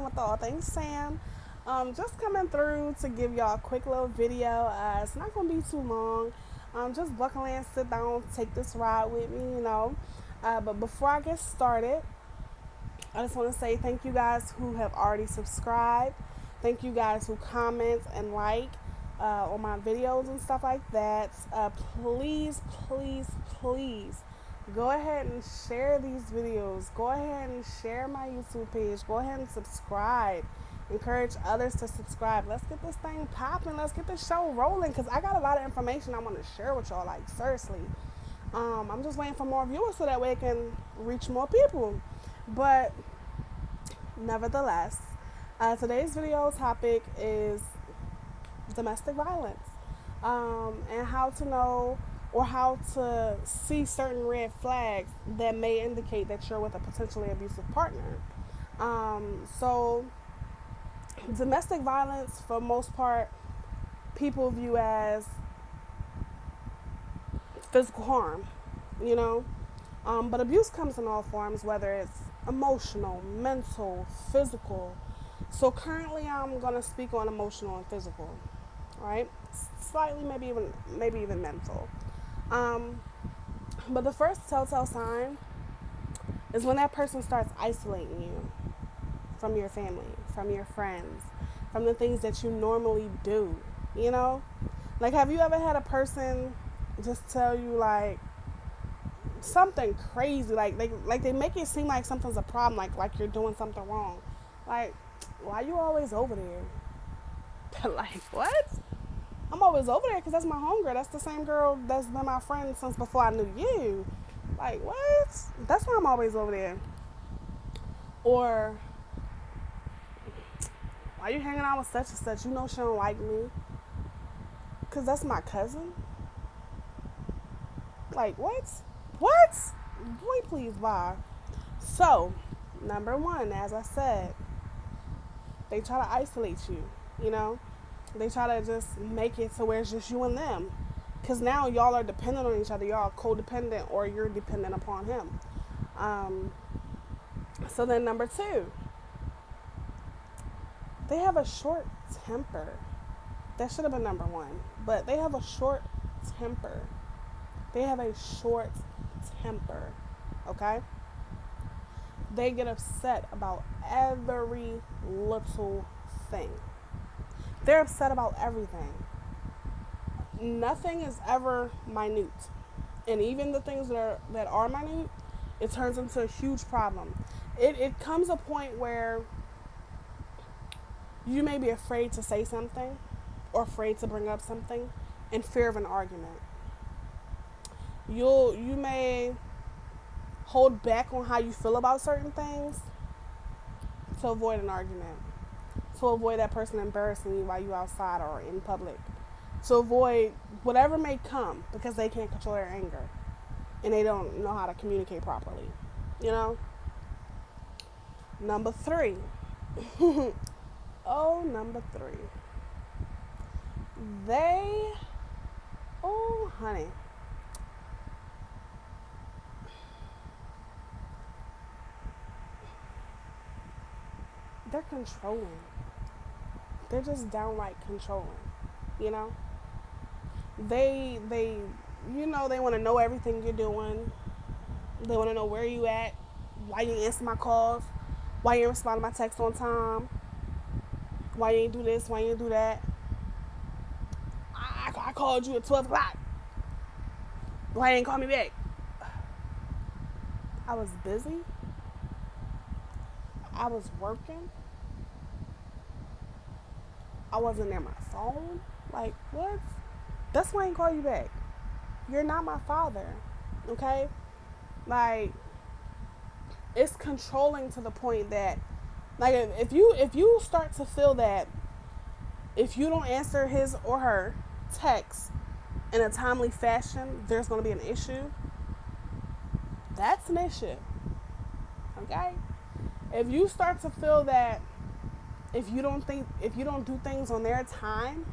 Sam with All Things Sam. Just coming through to give y'all a quick little video. It's not going to be too long. Just buckle in, sit down, take this ride with me. But before I get started, I just want to say thank you guys who have already subscribed. Thank you guys who comment and like on my videos and stuff like that. Please, please, please go ahead and share these videos. Go ahead and share my YouTube page. Go ahead and subscribe. Encourage others to subscribe. Let's get this thing popping. Let's get this show rolling because I got a lot of information I want to share with y'all. Like, seriously. I'm just waiting for more viewers so that way it can reach more people. But nevertheless, today's video topic is domestic violence, and how to know or how to see certain red flags that may indicate that you're with a potentially abusive partner. So domestic violence, for most part, people view as physical harm. But abuse comes in all forms, whether it's emotional, mental, physical. So currently I'm going to speak on emotional and physical, right? Slightly, maybe even mental. But the first telltale sign is when that person starts isolating you from your family, from your friends, from the things that you normally do. Like, have you ever had a person just tell you, like, something crazy, like they make it seem like something's a problem, like you're doing something wrong, like, why you always over there? Like, what? I'm always over there because that's my homegirl. That's the same girl that's been my friend since before I knew you. Like, what? That's why I'm always over there. Or, why you hanging out with such and such? You know she don't like me because that's my cousin. Like, what? Boy, please, bye. So, number one, as I said, they try to isolate you. They try to just make it to where it's just you and them. Because now y'all are dependent on each other. Y'all are codependent, or you're dependent upon him. So then number two, they have a short temper. That should have been number one. But they have a short temper. They have a short temper, okay? They get upset about every little thing. They're upset about everything. Nothing is ever minute. And even the things that are minute, it turns into a huge problem. It comes a point where you may be afraid to say something or afraid to bring up something in fear of an argument. You may hold back on how you feel about certain things to avoid an argument, to avoid that person embarrassing you while you outside or in public, to avoid whatever may come because they can't control their anger and they don't know how to communicate properly. Number three. Number three. Honey. They're controlling. They're just downright controlling. They they want to know everything you're doing. They want to know where you at, why you ain't answer my calls, why you ain't respond to my text on time, why you ain't do this, why you ain't do that. I called you at 12 o'clock. Why you ain't call me back? I was busy. I was working. I wasn't near my phone. Like, what? That's why I ain't call you back. You're not my father, okay? Like, it's controlling to the point that, like, if you start to feel that if you don't answer his or her text in a timely fashion, there's going to be an issue. That's an issue, okay? If you start to feel that if you don't do things on their time,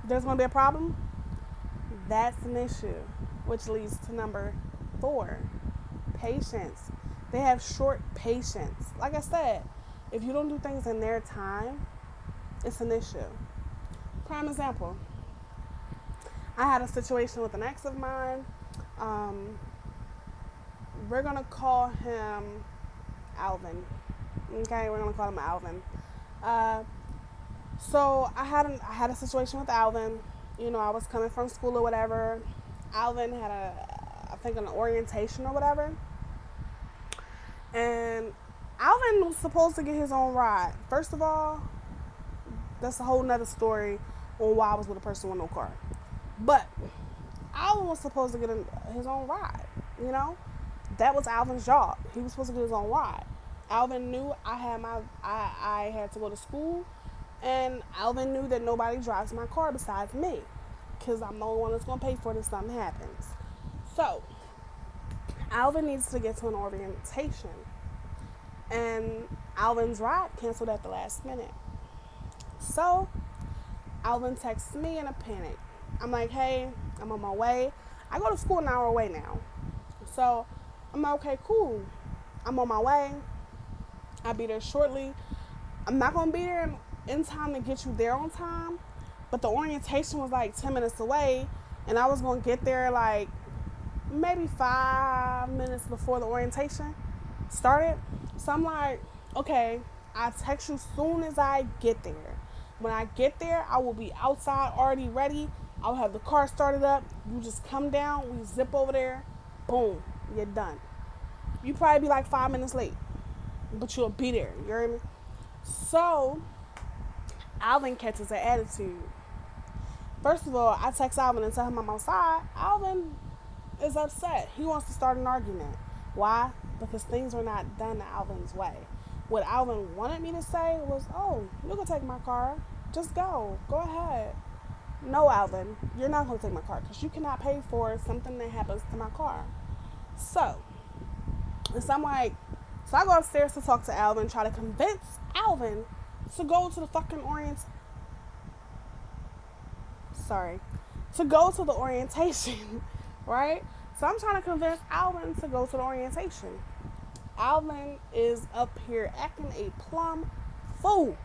there's going to be a problem, that's an issue, which leads to number 4, patience. They have short patience. Like I said, If you don't do things in their time, it's an issue. Prime example, I had a situation with an ex of mine. Um, we're going to call him Alvin. Okay, we're going to call him Alvin. Uh, so I had a situation with Alvin. You know, I was coming from school or whatever. Alvin had I think an orientation or whatever. And Alvin was supposed to get his own ride. First of all, that's a whole nother story on why I was with a person with no car. But Alvin was supposed to get his own ride, you know? That was Alvin's job. He was supposed to get his own ride. Alvin knew I had to go to school, and Alvin knew that nobody drives my car besides me, because I'm the only one that's going to pay for it if something happens. So, Alvin needs to get to an orientation, and Alvin's ride canceled at the last minute. So, Alvin texts me in a panic. I'm like, hey, I'm on my way. I go to school an hour away now. So, I'm like, okay, cool. I'm on my way. I'll be there shortly. I'm not going to be there in time to get you there on time, but the orientation was like 10 minutes away, and I was going to get there like maybe 5 minutes before the orientation started. So I'm like, okay, I'll text you soon as I get there. When I get there, I will be outside already ready. I'll have the car started up. You just come down, we zip over there, boom, you're done. You probably be like 5 minutes late, but you'll be there. You hear me? So Alvin catches an attitude. First of all, I text Alvin and tell him I'm outside. Alvin is upset. He wants to start an argument. Why? Because things were not done Alvin's way. What Alvin wanted me to say was, oh, you can take my car. Just go. Go ahead. No, Alvin, you're not going to take my car because you cannot pay for something that happens to my car. So I'm like, so I go upstairs to talk to Alvin, try to convince Alvin to go to the fucking to go to the orientation, right? So I'm trying to convince Alvin to go to the orientation. Alvin is up here acting a plumb fool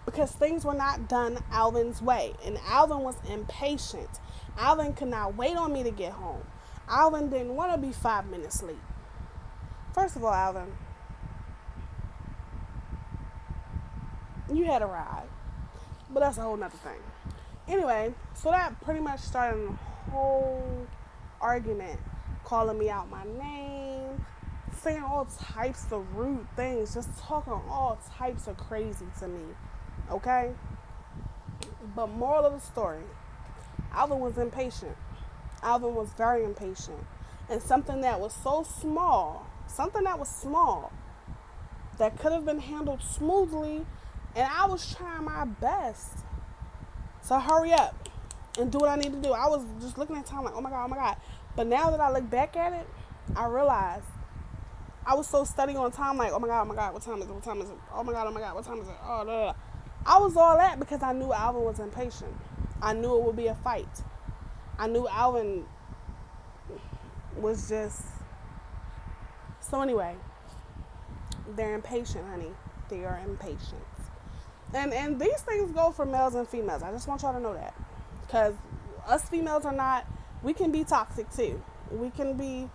because things were not done Alvin's way, and Alvin was impatient. Alvin could not wait on me to get home. Alvin didn't want to be 5 minutes late. First of all, Alvin, you had a ride, but that's a whole nother thing. Anyway, so that pretty much started a whole argument, calling me out my name, saying all types of rude things, just talking all types of crazy to me, okay? But moral of the story, Alvin was impatient. Alvin was very impatient. And something that was small, that could have been handled smoothly, and I was trying my best to hurry up and do what I need to do. I was just looking at time like, oh my God. But now that I look back at it, I realized I was so studying on time, like, oh my God, what time is it? Oh my God, what time is it? Oh, blah, blah. I was all that because I knew Alvin was impatient. I knew it would be a fight. I knew Alvin was just... So anyway, they're impatient, honey. They are impatient. And these things go for males and females. I just want y'all to know that. Because us females are not... We can be toxic too. We can be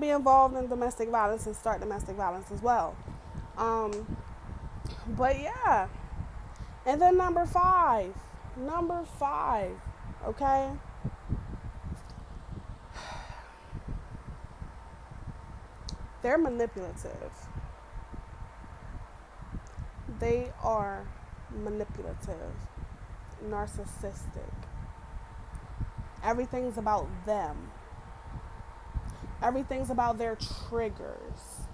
involved in domestic violence and start domestic violence as well. But yeah. And then number five, okay? They're manipulative. They are manipulative, narcissistic. Everything's about them. Everything's about their triggers.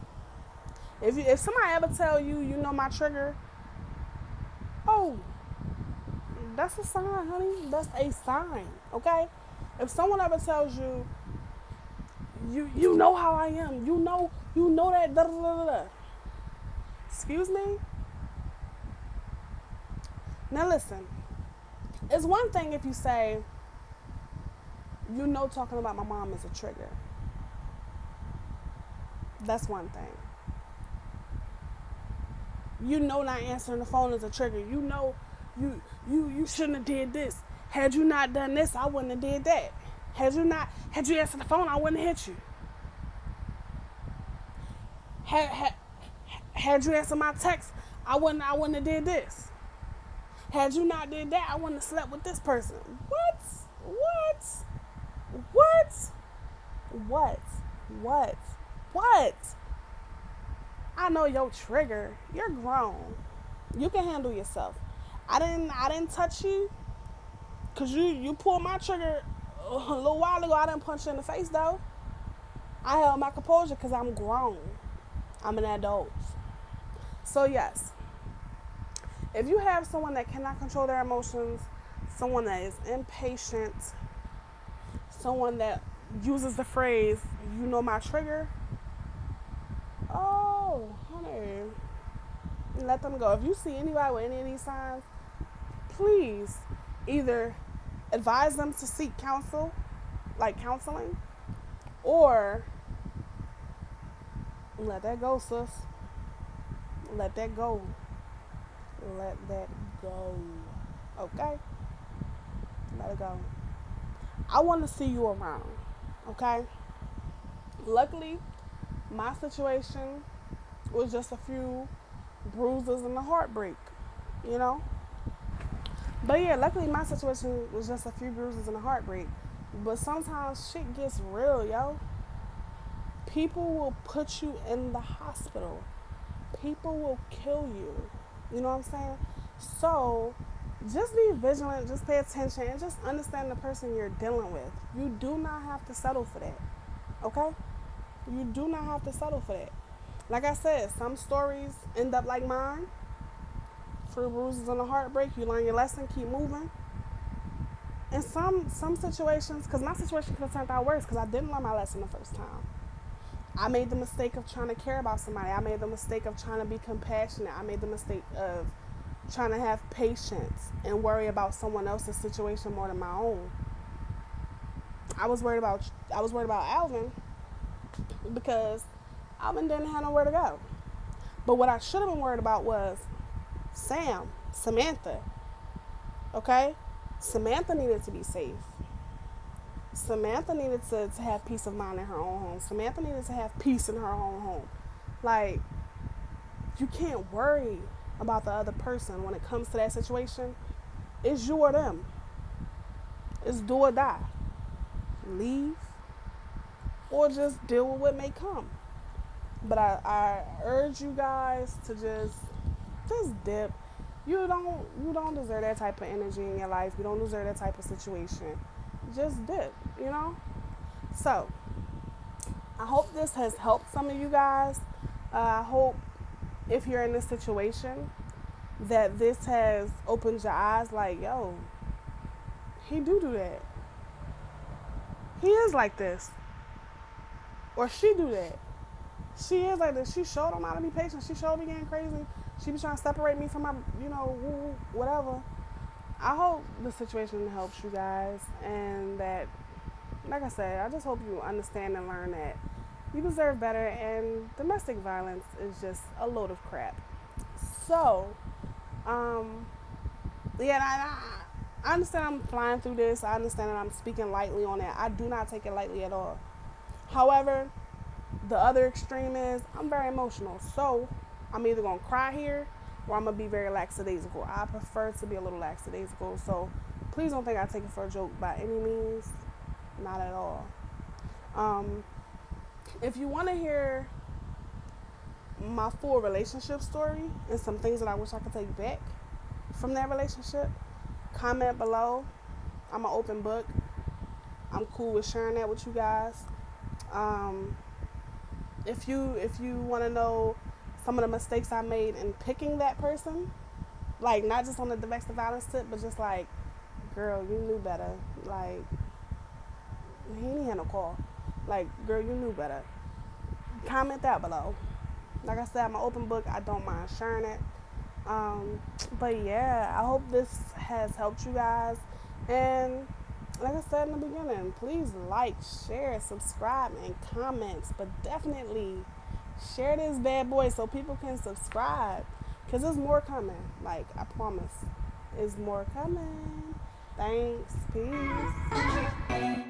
If somebody ever tell you, you know my trigger, oh, that's a sign, honey. That's a sign, okay? If someone ever tells you, you know how I am, you know that, da da da da. Excuse me? Now listen, it's one thing if you say, talking about my mom is a trigger. That's one thing. You know not answering the phone is a trigger. You know you shouldn't have did this. Had you not done this, I wouldn't have did that. Had you answered the phone, I wouldn't have hit you. Had had had you answered my text, I wouldn't have did this. Had you not did that, I wouldn't have slept with this person. What? What? What? What? What? What? I know your trigger. You're grown. You can handle yourself. I didn't touch you because you pulled my trigger a little while ago. I didn't punch you in the face though. I held my composure because I'm grown. I'm an adult. So yes, if you have someone that cannot control their emotions, someone that is impatient, someone that uses the phrase, you know my trigger, oh, honey, let them go. If you see anybody with any of these signs, please either advise them to seek counsel, like counseling, or let that go, sis. Let that go. Let that go. Okay? Let it go. I want to see you around. Okay? Luckily, my situation was just a few bruises and a heartbreak. You know? But yeah, luckily my situation was just a few bruises and a heartbreak. But sometimes shit gets real, yo. People will put you in the hospital. People will kill you. You know what I'm saying? So just be vigilant, just pay attention, and just understand the person you're dealing with. You do not have to settle for that. Okay? You do not have to settle for that. Like I said, some stories end up like mine. Through bruises and a heartbreak, you learn your lesson, keep moving. And some situations, because my situation could have turned out worse because I didn't learn my lesson the first time. I made the mistake of trying to care about somebody. I made the mistake of trying to be compassionate. I made the mistake of trying to have patience and worry about someone else's situation more than my own. I was worried about Alvin because Alvin didn't have nowhere to go. But what I should have been worried about was Samantha. Okay? Samantha needed to be safe. Samantha needed to have peace of mind in her own home. Samantha needed to have peace in her own home. Like, you can't worry about the other person when it comes to that situation. It's you or them. It's do or die. Leave or just deal with what may come. But I urge you guys to just dip. You don't deserve that type of energy in your life. You don't deserve that type of situation. Just dip, you know? So, I hope this has helped some of you guys. I hope if you're in this situation that this has opened your eyes like, yo, he do that. He is like this. Or she do that. She is like this. She showed him how to be patient. She showed me getting crazy. She be trying to separate me from my, whatever. I hope the situation helps you guys and that, like I said, I just hope you understand and learn that you deserve better and domestic violence is just a load of crap. So, yeah, I understand I'm flying through this. I understand that I'm speaking lightly on it. I do not take it lightly at all. However, the other extreme is I'm very emotional. So, I'm either going to cry here or I'm going to be very lackadaisical. I prefer to be a little lackadaisical. So, please don't think I take it for a joke by any means. Not at all. If you want to hear my full relationship story and some things that I wish I could take back from that relationship, comment below. I'm an open book. I'm cool with sharing that with you guys. If you want to know some of the mistakes I made in picking that person, like not just on the domestic violence tip, but just like, girl, you knew better. Like, he didn't have no call. Like, girl, you knew better. Comment that below. Like I said, I'm an open book. I don't mind sharing it. But yeah, I hope this has helped you guys. And like I said in the beginning, please like, share, subscribe, and comment. But definitely share this bad boy so people can subscribe. Because there's more coming. Like, I promise. There's more coming. Thanks. Peace.